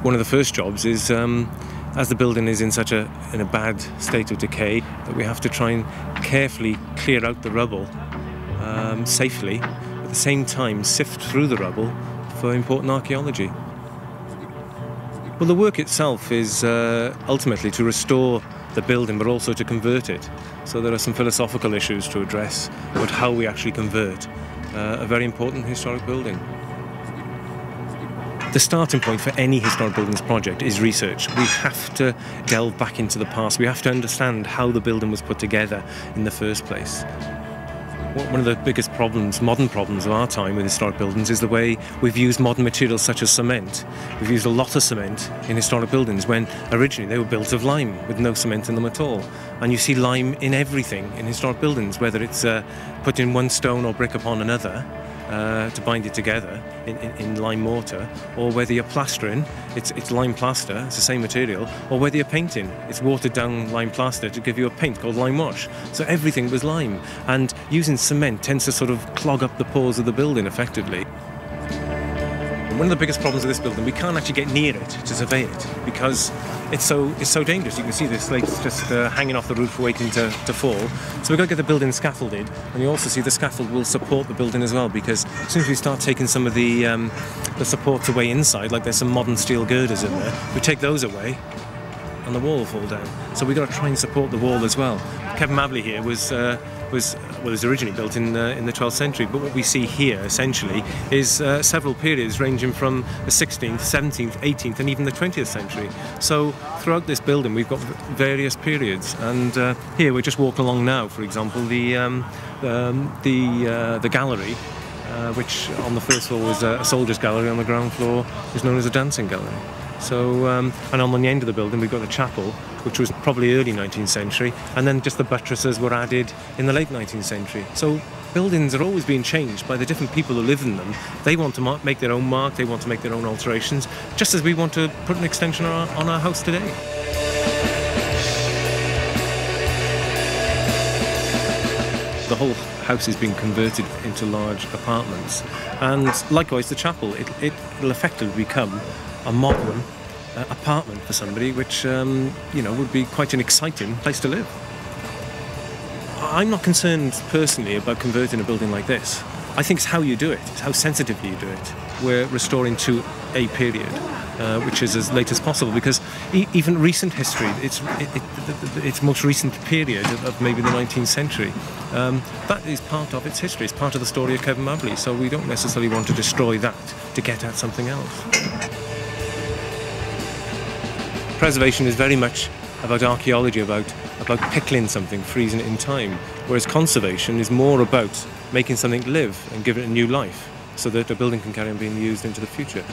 One of the first jobs is, as the building is in a bad state of decay, that we have to try and carefully clear out the rubble safely, at the same time sift through the rubble for important archaeology. Well, the work itself is ultimately to restore the building, but also to convert it. So there are some philosophical issues to address about how we actually convert a very important historic building. The starting point for any historic buildings project is research. We have to delve back into the past. We have to understand how the building was put together in the first place. One of the biggest problems, modern problems of our time with historic buildings, is the way we've used modern materials such as cement. We've used a lot of cement in historic buildings when originally they were built of lime with no cement in them at all. And you see lime in everything in historic buildings, whether it's putting one stone or brick upon another to bind it together in lime mortar, or whether you're plastering, it's lime plaster, it's the same material, or whether you're painting, it's watered down lime plaster to give you a paint called lime wash. So everything was lime, and using cement tends to sort of clog up the pores of the building effectively. One of the biggest problems of this building, we can't actually get near it to survey it because it's so dangerous. You can see the slates just hanging off the roof waiting to fall. So we've got to get the building scaffolded, and you also see the scaffold will support the building as well, because as soon as we start taking some of the supports away inside, like there's some modern steel girders in there, we take those away and the wall will fall down. So we've got to try and support the wall as well. Cefn Mably here was originally built in the 12th century, but what we see here essentially is several periods ranging from the 16th, 17th, 18th and even the 20th century. So throughout this building we've got various periods, and here we're just walking along now, for example, the gallery, which on the first floor was a soldier's gallery, on the ground floor is known as a dancing gallery. So, and on the end of the building we've got the chapel, which was probably early 19th century, and then just the buttresses were added in the late 19th century. So buildings are always being changed by the different people who live in them. They want to make their own mark, they want to make their own alterations, just as we want to put an extension on our house today. The whole house is being converted into large apartments, and likewise the chapel, it'll effectively become a modern apartment for somebody, which would be quite an exciting place to live. I'm not concerned personally about converting a building like this. I think it's how you do it, it's how sensitively you do it. We're restoring to a period which is as late as possible, because even recent history, its most recent period of maybe the 19th century, that is part of its history, it's part of the story of Cefn Mably, so we don't necessarily want to destroy that to get at something else. Preservation is very much about archaeology, about pickling something, freezing it in time, whereas conservation is more about making something live and giving it a new life so that a building can carry on being used into the future.